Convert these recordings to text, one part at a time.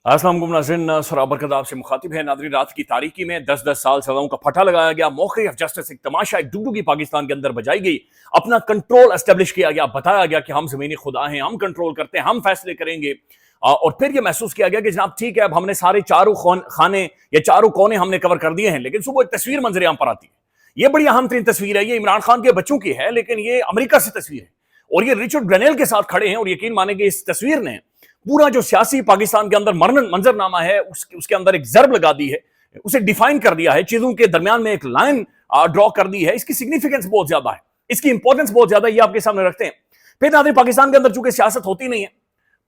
अस्सलाम वालेकुम नाज़रीन, सराबर कदाब से मुखातिब है। नाज़रीन, रात की तारीकी में 10-10 साल सजाओं का फटा लगाया गया। मौक़िफ़ जस्टिस एक तमाशा, एक डुगडुगी पाकिस्तान के अंदर बजाई गई। अपना कंट्रोल एस्टेब्लिश किया गया, बताया गया कि हम ज़मीनी खुदा हैं, हम कंट्रोल करते हैं, हम फैसले करेंगे। और फिर यह महसूस किया गया कि जनाब ठीक है, अब हमने सारे चारों खाने या चारों कोने हमने कवर कर दिए हैं, लेकिन सुबह एक तस्वीर मंजर आम पर आती है। ये बड़ी अहम तरीन तस्वीर है। ये इमरान खान के बच्चों की है, लेकिन ये अमेरिका से तस्वीर है और ये रिचर्ड ग्रेनेल के साथ खड़े हैं। और यकीन माने कि इस तस्वीर ने पूरा जो सियासी पाकिस्तान के अंदर मंजरनामा है उसके अंदर एक जर्ब लगा दी है, उसे डिफाइन कर दिया है, चीजों के दरमियान में एक लाइन ड्रॉ कर दी है। इसकी सिग्निफिकेंस बहुत ज्यादा है, इसकी इंपॉर्टेंस बहुत ज्यादा है, ये आपके सामने रखते हैं। फिर नाज़रीन, पाकिस्तान के अंदर चूंकि सियासत होती नहीं है,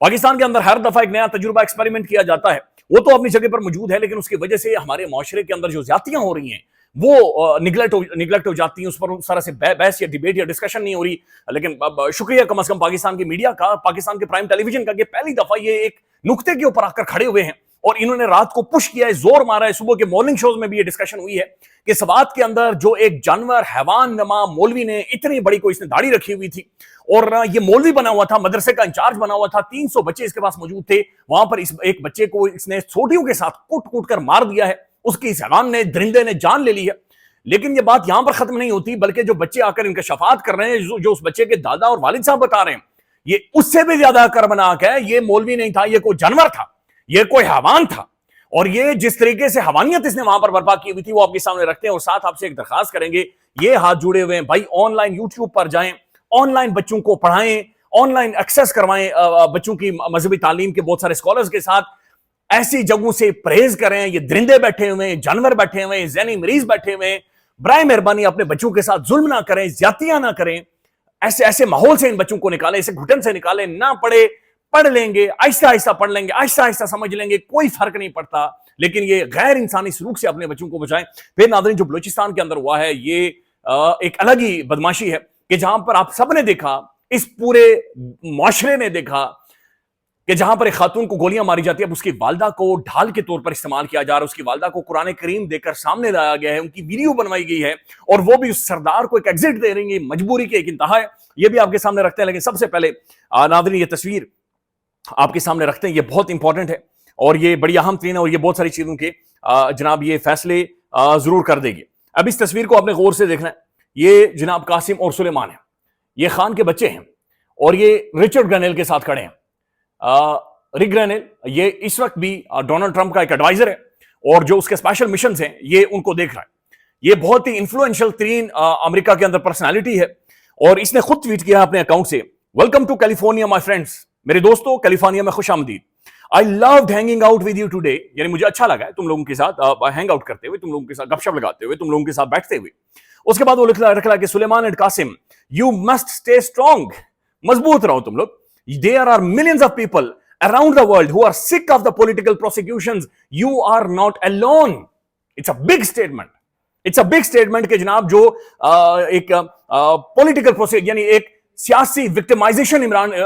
पाकिस्तान के अंदर हर दफा एक नया तजुर्बा एक्सपेरिमेंट किया जाता है, वो तो अपनी जगह पर मौजूद है, लेकिन उसकी वजह से हमारे माशरे के अंदर जो ज्यादतियां हो रही हैं वो निगलेक्ट हो जाती हैं, उस पर उस तरह से बहस या डिबेट या डिस्कशन नहीं हो रही। लेकिन शुक्रिया कम से कम पाकिस्तान की मीडिया का, पाकिस्तान के प्राइम टेलीविजन का, कि पहली दफा ये एक नुक्ते के ऊपर आकर खड़े हुए हैं और इन्होंने रात को पुश किया है, जोर मारा है। सुबह के मॉर्निंग शोज में भी ये डिस्कशन हुई है कि सवात के अंदर जो एक जानवर हैवान नमा मौलवी ने, इतनी बड़ी कोई इसने दाढ़ी रखी हुई थी और ये मौलवी बना हुआ था, मदरसे का इंचार्ज बना हुआ था, 300 बच्चे इसके पास मौजूद थे। वहां पर इस एक बच्चे को इसने सोटियों के साथ कूट कूट कर मार दिया है, उसकी इस हैवान ने, दरिंदे ने जान ले ली है। लेकिन ये बात यहां पर खत्म नहीं होती, बल्कि जो बच्चे आकर इनका शफात कर रहे हैं, जो उस बच्चे के दादा और वालिद साहब बता रहे हैं, ये उससे भी ज्यादा कर्मनाक है। ये मौलवी नहीं था, ये कोई जानवर था, ये कोई हैवान था। और ये जिस तरीके से हवानियत इसने वहां पर बर्पा की हुई थी वो आपके सामने रखते हैं। और साथ आपसे एक दरखास्त करेंगे, ये हाथ जुड़े हुए हैं भाई, ऑनलाइन यूट्यूब पर जाएं, ऑनलाइन बच्चों को पढ़ाएं, ऑनलाइन एक्सेस करवाएं बच्चों की मजहबी तालीम के बहुत सारे स्कॉलर्स के साथ। ऐसी जगहों से परहेज करें। ये दरिंदे बैठे हुए हैं, जानवर बैठे हुए हैं, ज़हनी मरीज बैठे हुए हैं। बराए मेहरबानी अपने बच्चों के साथ जुल्म ना करें, ज्यादतियां ना करें। ऐसे माहौल से इन बच्चों को निकालें, ऐसे घुटन से निकालें। ना पढ़े, पढ़ लेंगे, आहिस्ता आहिस्ता पढ़ लेंगे, आहिस्ता आहिस्ता समझ लेंगे, कोई फर्क नहीं पड़ता। लेकिन ये गैर इंसानी सलूक से अपने बच्चों को बचाएं। फिर नाज़रीन, जो बलूचिस्तान के अंदर हुआ है, ये एक अलग ही बदमाशी है कि जहां पर आप सबने देखा, इस पूरे मुआशरे ने देखा कि जहां पर एक खातून को गोलियां मारी जाती है, अब उसकी वालदा को ढाल के तौर पर इस्तेमाल किया जा रहा है। उसकी वालदा को कुरान करीम देकर सामने लाया गया है, उनकी वीडियो बनवाई गई है और वो भी उस सरदार को एक एग्जिट दे रही है। मजबूरी की एक इंतहा है, ये भी आपके सामने रखते हैं। लेकिन सबसे पहले नाज़रीन, ये तस्वीर आपके सामने रखते हैं, ये बहुत इंपॉर्टेंट है और ये बड़ी अहम तरीन है और ये बहुत सारी चीजों के जनाब ये फैसले जरूर कर देगी। अब इस तस्वीर को आपने गौर से देखना है। ये जनाब कासिम और सुलेमान है, ये खान के बच्चे हैं और ये रिचर्ड ग्रेनेल के साथ खड़े हैं। रिक ग्रेनेल ये इस वक्त भी डोनाल्ड ट्रंप का एक एडवाइजर है और जो उसके स्पेशल मिशन हैं ये उनको देख रहा है। ये बहुत ही इंफ्लुएंशियल तरीन अमेरिका के अंदर पर्सनालिटी है और इसने खुद ट्वीट किया अपने अकाउंट से, welcome to California my friends, मेरे दोस्तों कैलिफोर्निया में खुश आमदीद। I loved hanging out with you today, यानी मुझे अच्छा लगा है तुम लोगों के साथ हैंग आउट करते हुए, तुम लोगों के साथ गपशप लगाते हुए, तुम लोगों के साथ बैठते हुए। उसके बाद वो रखला कि Sulaiman and Qasim, you must stay strong, मजबूत रहो तुम लोग। There are millions of people around the world who are sick of the political prosecutions. You are not alone. It's a big statement. It's a big statement कि जनाब जो एक political process, यानी एक सियासी विक्टिमाइजेशन इमरान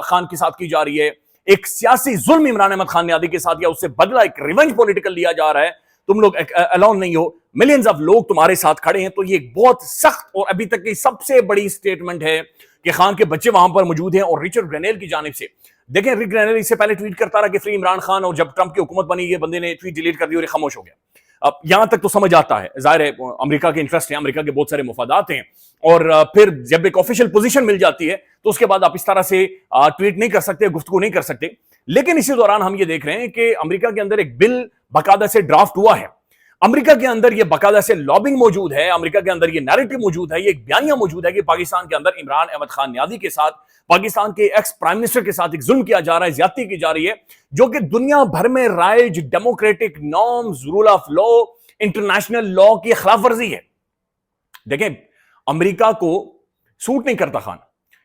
खान के साथ की जा रही है, एक सियासी जुल्म इमरान अहमद खान नियादी के साथ, या उससे बदला एक रिवेंज पॉलिटिकल लिया जा रहा है। तुम लोग अलोन नहीं हो, मिलियंस ऑफ लोग तुम्हारे साथ खड़े हैं। तो ये एक बहुत सख्त और अभी तक की सबसे बड़ी स्टेटमेंट है कि खान के बच्चे वहां पर मौजूद हैं। और रिचर्ड ग्रेनेल की जानिब से देखें, रिक ग्रेनेल इससे पहले ट्वीट करता रहा कि फ्री इमरान खान, और जब ट्रंप की हुकूमत बनी ये बंदे ने ट्वीट डिलीट कर दी और ये खामोश हो गया। अब यहां तक तो समझ आता है, जाहिर है अमेरिका के इंटरेस्ट हैं, अमेरिका के बहुत सारे मुफादात हैं, और फिर जब एक ऑफिशियल पोजीशन मिल जाती है तो उसके बाद आप इस तरह से ट्वीट नहीं कर सकते, गुफ्तगू नहीं कर सकते। लेकिन इसी दौरान हम ये देख रहे हैं कि अमेरिका के अंदर एक बिल बाकायदा से ड्राफ्ट हुआ है, अमेरिका के अंदर ये बाकायदा से लॉबिंग मौजूद है, अमेरिका के अंदर ये नैरेटिव मौजूद है, ये एक बयानिया मौजूद है कि पाकिस्तान के अंदर इमरान अहमद खान नियादी के साथ, पाकिस्तान के एक्स प्राइम मिनिस्टर के साथ एक जुल्म किया जा रहा है, ज्यादती की जा रही है, जो कि दुनिया भर में rise democratic norms, rule of law, international law की खिलाफ वर्जी है। देखें, अमेरिका को सूट नहीं करता खान,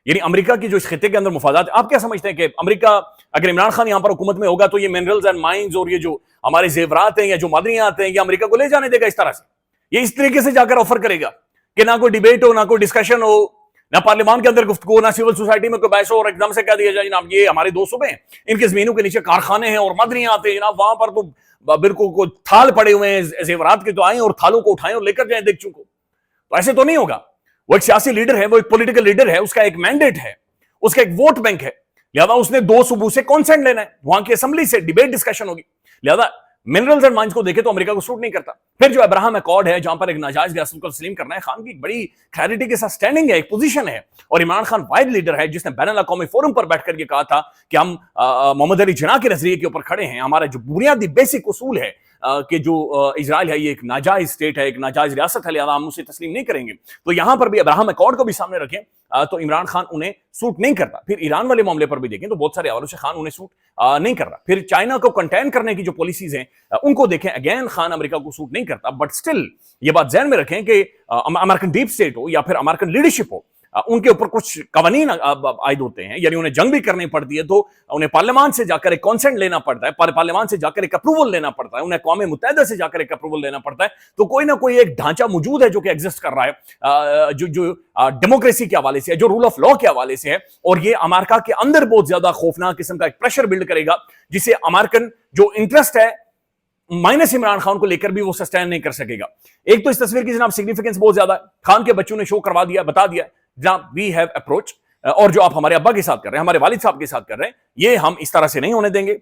यानी अमेरिका की जो इस खिते के अंदर मुफादात। आप क्या समझते हैं कि अमेरिका, अगर इमरान खान यहां पर हुकूमत में होगा तो ये मिनरल्स एंड माइंस और ये जो हमारे जेवरात हैं या जो मादनियात हैं, ये अमेरिका को ले जाने देगा इस तरह से? ये इस तरीके से जाकर ऑफर करेगा कि ना कोई डिबेट हो, ना कोई डिस्कशन हो, ना पार्लियामान के अंदर गुफ्तगू, ना सिविल सोसाइटी में कोई बहस हो, और एकदम से कह दिया जाए जनाब ये हमारे 2 सूबे हैं, इनके जमीनों के नीचे कारखाने हैं और मादनियात हैं जनाब, वहां पर तो बिल्कुल थाल पड़े हुए हैं जेवरात के, तो आए और थालों को उठाएं और लेकर जाएं देगचों को। तो ऐसे तो नहीं होगा। वो एक सियासी लीडर है, वो एक पॉलिटिकल लीडर है, उसका एक मैंडेट है, उसका एक वोट बैंक है। लिहाजा उसने 2 सूबों से कॉन्सेंट लेना है, वहां की असेंबली से डिबेट डिस्कशन होगी। लिहाजा मिनरल्स एंड माइंस को देखे तो अमेरिका को सूट नहीं करता। फिर जो अब्राहम अकॉर्ड है, जहां पर एक नाजायज रियासत को तस्लीम करना है, खान की बड़ी क्लैरिटी के साथ स्टैंडिंग है, एक पोजीशन है, और इमरान खान वाइड लीडर है जिसने बैनुल अक़वामी फोरम पर बैठकर ये कहा था कि हम मोहम्मद अली जिन्ना के नजरिए के ऊपर खड़े हैं, हमारा जो बुनियादी बेसिक उसूल है कि जो इजराइल है ये एक नाजायज स्टेट है, एक नाजायज रियासत है, लिहाजा हम उसे तस्लीम नहीं करेंगे। तो यहां पर भी अब्राहम अकॉर्ड को भी सामने रखें तो इमरान खान उन्हें सूट नहीं करता। फिर ईरान वाले मामले पर भी देखें तो बहुत सारे हवालों से खान उन्हें सूट नहीं कर रहा। फिर चाइना को कंटेन करने की जो पॉलिसीज हैं उनको देखें, अगेन खान अमेरिका को सूट नहीं करता। बट स्टिल ये बात ध्यान में रखें कि अमेरिकन डीप स्टेट हो या फिर अमेरिकन लीडरशिप हो, उनके ऊपर कुछ कवानीन आयद होते हैं, यानी उन्हें जंग भी करनी पड़ती है तो उन्हें पार्लियामान से जाकर एक कॉन्सेंट लेना पड़ता है, पार्लियामान से जाकर एक अप्रूवल लेना पड़ता है, उन्हें अक़वाम मुत्तहिदा से जाकर एक अप्रूवल लेना पड़ता है। तो कोई ना कोई एक ढांचा मौजूद है जो कि एग्जिस्ट कर रहा है, जो डेमोक्रेसी के हवाले से है, जो रूल ऑफ लॉ के हवाले से है, और ये अमेरिका के अंदर बहुत ज्यादा खौफनाक किस्म का एक प्रेशर बिल्ड करेगा, जिसे अमेरिकन जो इंटरेस्ट है माइनस इमरान खान को लेकर भी वो सस्टेन नहीं कर सकेगा। एक तो इस तस्वीर की जनाब सिग्निफिकेंस बहुत ज्यादा है, खान के बच्चों ने शो करवा दिया, बता दिया जनाब वी हैव अप्रोच, और जो आप हमारे अब्बा के साथ कर रहे हैं, हमारे वालिद साहब के साथ कर रहे हैं, ये हम इस तरह से नहीं होने देंगे।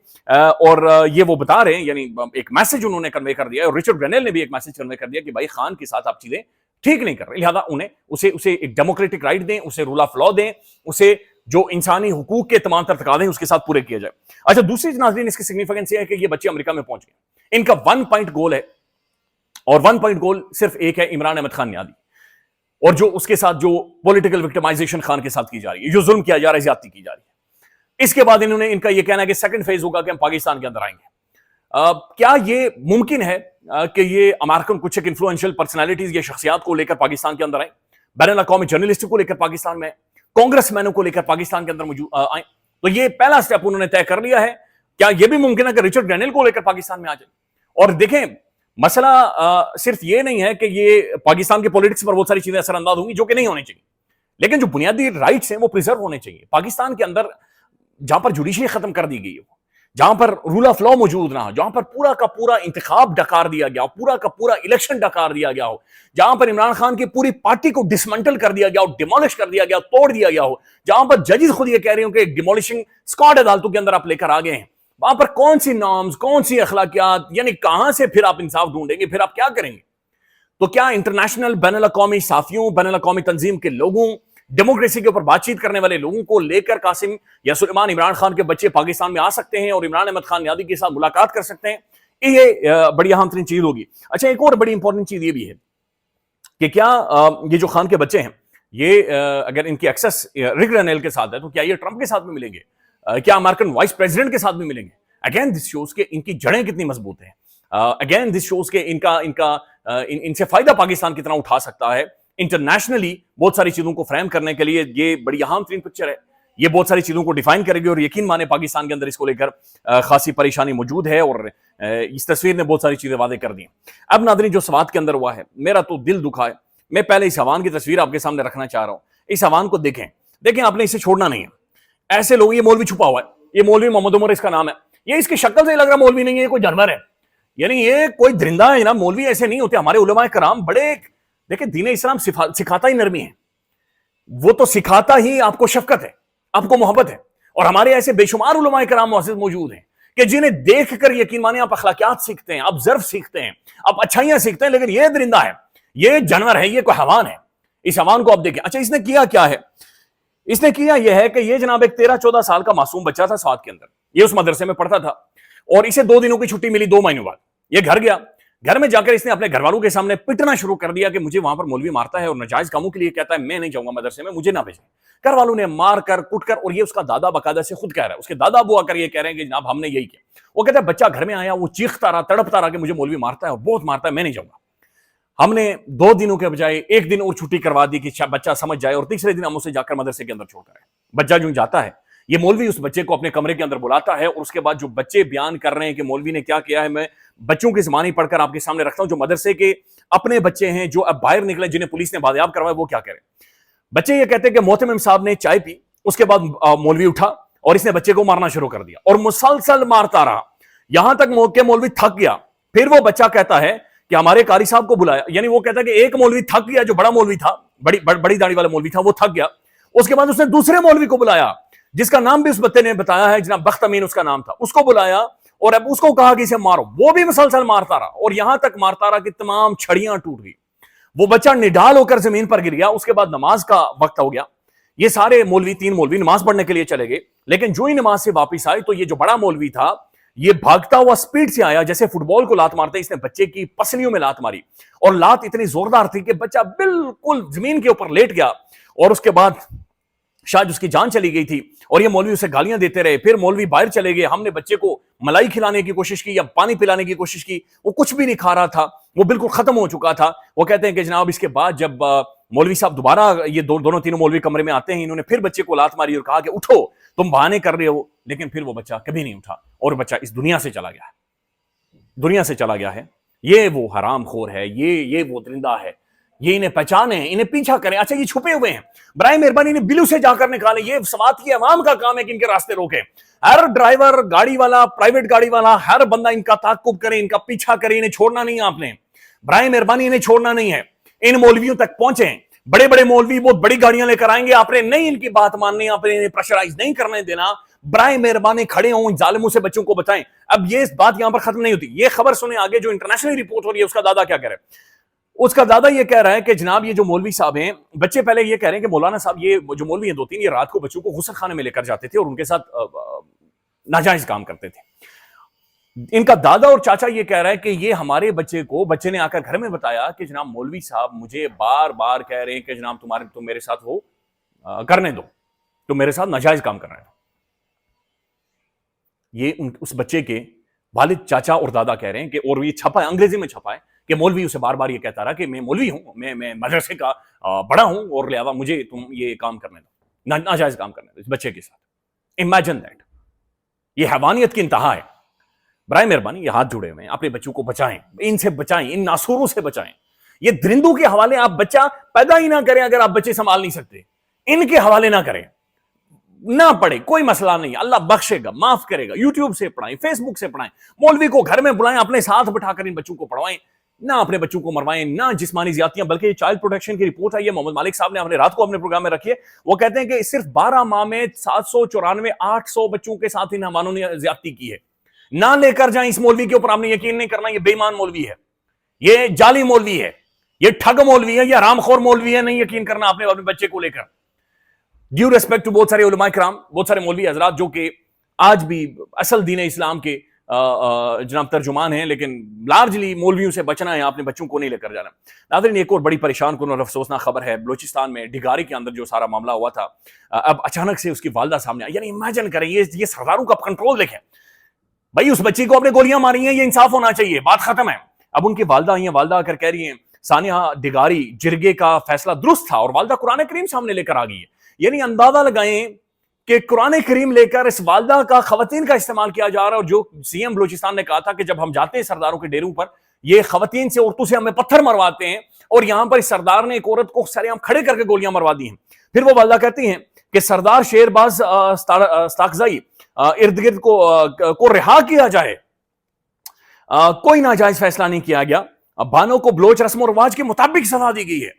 और ये वो बता रहे हैं, यानी एक मैसेज उन्होंने कन्वे कर दिया, और रिचर्ड ग्रेनेल ने भी एक मैसेज कन्वे कर दिया कि भाई खान के साथ आप चीजें ठीक नहीं कर रहे, लिहाजा उन्हें उसे एक डेमोक्रेटिक राइट दें, उसे रूल ऑफ लॉ दें, उसे जो इंसानी हुकूक के तमाम तर तकाज़े उसके साथ पूरे किए जाए। अच्छा, दूसरी नाज़रीन इसकी सिग्निफिकेंस ये है कि ये बच्चे अमेरिका में पहुंच गए, इनका 1 पॉइंट गोल है, और 1 पॉइंट गोल सिर्फ एक है, इमरान अहमद खान नियादी, और जो उसके साथ जो पॉलिटिकल विक्टिमाइजेशन खान के साथ की जा रही है, जो जुल्म किया जा रहा है, ज्यादती की जा रही है। इसके बाद इनका यह कहना है कि सेकंड फेज होगा कि हम पाकिस्तान के अंदर आएंगे। क्या ये मुमकिन है कि ये अमेरिकन कुछ एक इन्फ्लुएंशियल पर्सनैलिटीज या शख्सियात को लेकर पाकिस्तान के अंदर आए, बैनुल अक़वामी जर्नलिस्ट को लेकर पाकिस्तान में, कांग्रेसमैनों को लेकर पाकिस्तान के अंदर मौजूद आए? तो ये पहला स्टेप उन्होंने तय कर लिया है। क्या यह भी मुमकिन है कि रिचर्ड ग्रेनेल को लेकर पाकिस्तान में आ जाए? और देखें, मसला सिर्फ ये नहीं है कि ये पाकिस्तान के पॉलिटिक्स पर बहुत सारी चीजें असरअंदाज होंगी जो कि नहीं होनी चाहिए, लेकिन जो बुनियादी राइट्स हैं वो प्रिजर्व होने चाहिए। पाकिस्तान के अंदर जहां पर जुडिशरी खत्म कर दी गई है, जहां पर रूल ऑफ लॉ मौजूद ना हो, जहां पर पूरा का पूरा इंतखाब डकार दिया गया हो, पूरा का पूरा इलेक्शन डकार दिया गया हो, जहां पर इमरान खान की पूरी पार्टी को डिसमेंटल कर दिया गया हो, डिमोलिश कर दिया गया, तोड़ दिया गया हो, जहां पर जजेस खुद ये कह रहे हो कि डिमोलिशिंग स्क्वाड अदालतों के अंदर आप लेकर आ गए हैं, वहां पर कौन सी नॉर्म्स, कौन सी अखलाकियात, यानी कहां से फिर आप इंसाफ ढूंढेंगे, फिर आप क्या करेंगे? तो क्या इंटरनेशनल बैनुल अक़वामी साफियों, बैनुल अक़वामी तंजीम के लोगों, डेमोक्रेसी के ऊपर बातचीत करने वाले लोगों को लेकर कासिम या सुलेमान, इमरान खान के बच्चे पाकिस्तान में आ सकते हैं और इमरान अहमद खान नियादी के साथ मुलाकात कर सकते हैं? ये बड़ी अहम तरीन चीज होगी। अच्छा, एक और बड़ी इंपॉर्टेंट चीज ये भी है कि क्या ये जो खान के बच्चे हैं, ये अगर इनकी एक्सेस रिक ग्रेनेल के साथ है, तो क्या ये ट्रंप के साथ भी मिलेंगे? क्या अमेरिकन वाइस प्रेसिडेंट के साथ भी मिलेंगे? अगेन दिस शोज के इनकी जड़ें कितनी मजबूत हैं। अगेन दिस शोज के इनसे फायदा पाकिस्तान कितना उठा सकता है इंटरनेशनली बहुत सारी चीजों को फ्रेम करने के लिए। ये बड़ी अहम तरीन पिक्चर है, ये बहुत सारी चीजों को डिफाइन करेगी, और यकीन माने पाकिस्तान के अंदर इसको लेकर खासी परेशानी मौजूद है, और इस तस्वीर ने बहुत सारी चीजें वादे कर दी। अब नादरीन, जो सवात के अंदर हुआ है, मेरा तो दिल दुखा है। मैं पहले इस हवान की तस्वीर आपके सामने रखना चाह रहा हूं। इस हवान को देखें, आपने इसे छोड़ना नहीं है। ऐसे लोग, ये मौलवी छुपा हुआ है, ये मौलवी मोहम्मद उमर इसका नाम है, ये इसकी शक्ल से लग रहा मौलवी नहीं है, ये कोई जानवर है, यानी ये कोई दरिंदा है ना। मौलवी ऐसे नहीं होते। हमारे उलमाए कराम बड़े, देखिए दीन इस्लाम सिखाता ही नरमी है, वो तो सिखाता ही आपको शफकत है, आपको मोहब्बत है। और हमारे ऐसे बेशुमार उलमाए कराम मौजूद हैं कि जिन्हें देखकर यकीन माने आप अखलाकियात सीखते हैं, आप ज़र्फ सीखते हैं, आप अच्छाइयां सीखते हैं, लेकिन ये दरिंदा है, ये जानवर है, ये कोई हवान है। इस हवान को आप देखें। अच्छा, इसने किया क्या है? इसने किया यह है कि ये जनाब एक 13-14 साल का मासूम बच्चा था स्वात के अंदर, ये उस मदरसे में पढ़ता था, और इसे 2 दिनों की छुट्टी मिली 2 महीनों बाद। ये घर गया, घर में जाकर इसने अपने घर वालों के सामने पिटना शुरू कर दिया कि मुझे वहां पर मौलवी मारता है और नाजायज कामों के लिए कहता है, मैं नहीं जाऊंगा मदरसे में, मुझे ना भेजें। घर वालों ने मार कर कुट कर, और ये उसका दादा बकायदा से खुद कह रहा है, उसके दादा अबू आकर ये कह रहे हैं कि जनाब हमने यही किया। वो कहता है बच्चा घर में आया, वो चीखता रहा, तड़पता रहा कि मुझे मौलवी मारता है और बहुत मारता है, मैं नहीं जाऊंगा। हमने 2 दिनों के बजाय 1 दिन और छुट्टी करवा दी कि बच्चा समझ जाए, और तीसरे दिन हम उसे जाकर मदरसे के अंदर छोड़कर आए। बच्चा जो जाता है, ये मौलवी उस बच्चे को अपने कमरे के अंदर बुलाता है, और उसके बाद जो बच्चे बयान कर रहे हैं कि मौलवी ने क्या किया है, मैं बच्चों की ज़बानी पढ़कर आपके सामने रखता हूं। जो मदरसे के अपने बच्चे हैं, जो अब बाहर निकले, जिन्हें पुलिस ने बादयाब करवाया, वो क्या करें। बच्चे ये कहते हैं कि मोहतमिम साहब ने चाय पी, उसके बाद मौलवी उठा और इसने बच्चे को मारना शुरू कर दिया, और मुसलसल मारता रहा, यहां तक के मौलवी थक गया। फिर वो बच्चा कहता है कि हमारे कारी साहब को बुलाया, यानी वो कहता है कि एक मौलवी थक गया, जो बड़ा मौलवी था, बड़ी दाढ़ी वाला मौलवी था, वो थक गया। उसके बाद उसने दूसरे मौलवी को बुलाया, جس کا نام بھی اس بچے نے بتایا ہے جناب بخت امین اس کا نام تھا, اس کو بلایا اور اب اس کو کہا کہ اسے مارو, وہ بھی مسلسل مارتا رہا اور یہاں تک مارتا رہا کہ تمام چھڑیاں ٹوٹ گئی, وہ بچہ نڈال ہو کر زمین پر گر گیا. اس کے بعد نماز کا وقت ہو گیا, یہ سارے مولوی 3 مولوی نماز پڑھنے کے لیے چلے گئے, لیکن جو ہی نماز سے واپس آئے تو یہ جو بڑا مولوی تھا یہ بھاگتا ہوا سپیڈ سے آیا جیسے فٹ بال کو لات مارتے, اس نے بچے کی پسلیوں میں لات ماری اور لات اتنی زوردار تھی کہ بچہ بالکل زمین کے اوپر لیٹ گیا اور اس کے بعد شاید اس کی جان چلی گئی تھی اور یہ مولوی اسے گالیاں دیتے رہے. پھر مولوی باہر چلے گئے, ہم نے بچے کو ملائی کھلانے کی کوشش کی یا پانی پلانے کی کوشش کی, وہ کچھ بھی نہیں کھا رہا تھا, وہ بالکل ختم ہو چکا تھا. وہ کہتے ہیں کہ جناب اس کے بعد جب مولوی صاحب دوبارہ یہ دونوں تینوں مولوی کمرے میں آتے ہیں, انہوں نے پھر بچے کو لات ماری اور کہا کہ اٹھو, تم بہانے کر رہے ہو, لیکن پھر وہ بچہ کبھی نہیں اٹھا اور بچہ اس دنیا سے چلا گیا ہے, دنیا سے چلا گیا ہے. یہ وہ حرام خور ہے, یہ وہ درندہ ہے, یہ انہیں پہچانے, انہیں پیچھا کریں. اچھا یہ چھپے ہوئے ہیں, برائے مہربانی انہیں بلو سے جا کر نکالیں. یہ سوات کی عوام کا کام ہے کہ ان کے راستے روکیں. ہر ڈرائیور, گاڑی والا, پرائیویٹ گاڑی والا, ہر بندہ ان کا تعاقب کرے, ان کا پیچھا کرے, انہیں چھوڑنا نہیں ہے آپ نے, برائے مہربانی انہیں چھوڑنا نہیں ہے. ان مولویوں تک پہنچیں, بڑے بڑے مولوی بہت بڑی گاڑیاں لے کر آئیں گے, آپ نے نہیں ان کی بات ماننی, آپ نے انہیں پریشرائز نہیں کرنے دینا. برائے مہربانی کھڑے ہوں, ان ظالموں سے بچوں کو بچائیں. اب یہ بات یہاں پر ختم نہیں ہوتی, یہ خبر سنیں آگے جو انٹرنیشنل رپورٹ ہو رہی ہے. اس کا دادا کیا کہہ رہا ہے؟ اس کا دادا یہ کہہ رہا ہے کہ جناب یہ جو مولوی صاحب ہیں, بچے پہلے یہ کہہ رہے ہیں کہ مولانا صاحب یہ جو مولوی ہیں 2-3 یہ رات کو بچوں کو غسل خانے میں لے کر جاتے تھے اور ان کے ساتھ ناجائز کام کرتے تھے. ان کا دادا اور چاچا یہ کہہ رہا ہے کہ یہ ہمارے بچے نے آ کر گھر میں بتایا کہ جناب مولوی صاحب مجھے بار بار کہہ رہے ہیں کہ جناب تم میرے ساتھ وہ کرنے دو, تم میرے ساتھ ناجائز کام کرنے دو. یہ اس بچے کے والد, چاچا اور دادا کہہ رہے ہیں کہ, اور یہ چھپا ہے انگریزی میں چھپا ہے کہ مولوی اسے بار بار یہ کہتا رہا کہ میں مولوی ہوں, میں مدرسے کا بڑا ہوں اور لہذا مجھے تم یہ کام کرنے دو, ناجائز کام کرنے دو اس بچے کے ساتھ. امیجن دیٹ, یہ حیوانیت کی انتہا ہے. برائے مہربانی یہ ہاتھ جڑے ہوئے ہیں, اپنے بچوں کو بچائیں, ان سے بچائیں, ان ناسوروں سے بچائیں. یہ درندوں کے حوالے آپ بچہ پیدا ہی نہ کریں. اگر آپ بچے سنبھال نہیں سکتے ان کے حوالے نہ کریں, نہ پڑھے, کوئی مسئلہ نہیں, اللہ بخشے گا, معاف کرے گا. یوٹیوب سے پڑھائیں, فیس بک سے پڑھائیں, مولوی کو گھر میں بلائیں, اپنے ساتھ بٹھا کر ان بچوں کو پڑھوائیں. نہ اپنے بچوں کو مروائیں, نہ جسمانی زیادتیاں. بلکہ یہ چائلڈ پروٹیکشن کی رپورٹ ہے, یہ محمد مالک صاحب نے رات کو اپنے پروگرام میں رکھی ہے. وہ کہتے ہیں کہ صرف 12 ماہ میں 794 بچوں کے ساتھ ان حیوانوں نے زیادتی کی ہے. نہ لے کر جائیں اس مولوی کے اوپر, آپ نے یقین نہیں کرنا, یہ بے ایمان مولوی ہے, یہ جعلی مولوی ہے, یہ ٹھگ مولوی ہے, یہ حرام خور مولوی ہے. نہیں یقین کرنا آپ نے اپنے بچے کو لے کر. ڈیو ریسپیکٹ ٹو بہت سارے علماء کرام, بہت سارے مولوی حضرات جو کہ آج بھی اصل دین اسلام کے جناب ترجمان ہیں, لیکن لارجلی مولویوں سے بچنا ہے, آپ نے بچوں کو نہیں لے کر جانا. ناظرین ایک اور بڑی پریشان کن اور افسوسناک خبر ہے. بلوچستان میں ڈگاری کے اندر جو سارا معاملہ ہوا تھا, اب اچانک سے اس کی والدہ سامنے آئی. یعنی امیجن کریں, یہ سرداروں کا کنٹرول دیکھیں بھائی, اس بچی کو اپنے گولیاں ماری ہیں, یہ انصاف ہونا چاہیے, بات ختم ہے. اب ان کی والدہ آئی ہیں, والدہ آ کر کہہ رہی ہیں ثانیہ ڈگاری جرگے کا فیصلہ درست تھا, اور والدہ قرآن کریم سامنے لے کر آ گئی ہے. یعنی اندازہ لگائیں کہ قرآن کریم لے کر اس والدہ کا خواتین کا استعمال کیا جا رہا ہے. اور جو سی ایم بلوچستان نے کہا تھا کہ جب ہم جاتے ہیں سرداروں کے ڈیروں پر, یہ خواتین سے, عورتوں سے ہمیں پتھر مرواتے ہیں, اور یہاں پر اس سردار نے ایک عورت کو سرعام کھڑے کر کے گولیاں مروا دی ہیں. پھر وہ والدہ کہتی ہیں کہ سردار شیرباز استاکزائی ارد گرد کو رہا کیا جائے, کوئی ناجائز فیصلہ نہیں کیا گیا, بانوں کو بلوچ رسم و رواج کے مطابق سزا دی گئی ہے.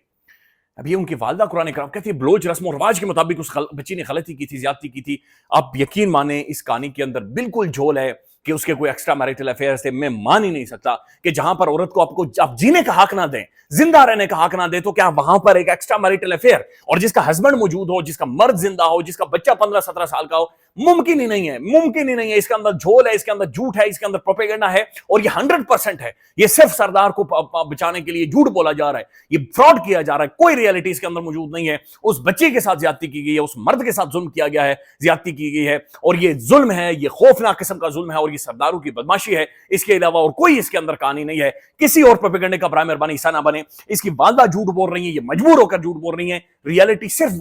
اب یہ ان کی والدہ قرآن کریم کہتی ہے بلوچ رسم و رواج کے مطابق اس بچی نے غلطی کی تھی, زیادتی کی تھی. آپ یقین مانیں اس کہانی کے اندر بالکل جھول ہے کہ اس کے کوئی ایکسٹرا میریٹل افیئرز تھے. میں مان ہی نہیں سکتا کہ جہاں پر عورت کو آپ جینے کا حق نہ دیں, زندہ رہنے کا حق نہ دیں, تو کیا وہاں پر ایک ایکسٹرا میریٹل افیئر, اور جس کا ہسبینڈ موجود ہو, جس کا مرد زندہ ہو, جس کا بچہ 15-17 سال کا ہو, ممکن ہی نہیں ہے, ممکن ہی نہیں ہے. اس کے اندر جھول ہے, اس کے اندر جھوٹ ہے, اس کے اندر پروپیگنڈا ہے, اور یہ 100% ہے. یہ صرف سردار کو بچانے کے لیے جھوٹ بولا جا رہا ہے, یہ فراڈ کیا جا رہا ہے, کوئی ریئلٹی اس کے اندر موجود نہیں ہے. اس بچے کے ساتھ زیادتی کی گئی ہے, اس مرد کے ساتھ ظلم کیا گیا ہے, زیادتی کی گئی ہے, اور یہ ظلم ہے, یہ خوفناک قسم کا ظلم ہے, اور یہ سرداروں کی بدماشی ہے. اس کے علاوہ اور کوئی اس کے اندر کہانی نہیں ہے. کسی اور پروپیگنڈے کا برائے مہربانی حصہ نہ بنے. اس کی والدہ جھوٹ بول رہی ہیں, یہ مجبور ہو کر جھوٹ بول رہی ہیں. ریئلٹی صرف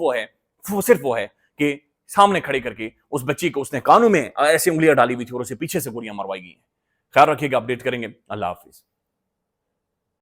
وہ ہے کہ سامنے کھڑے کر کے اس بچی کو اس نے کانوں میں ایسی انگلیاں ڈالی ہوئی تھی اور اسے پیچھے سے گولیاں مروائی گئی ہیں. خیال رکھیے گا, اپڈیٹ کریں گے. اللہ حافظ.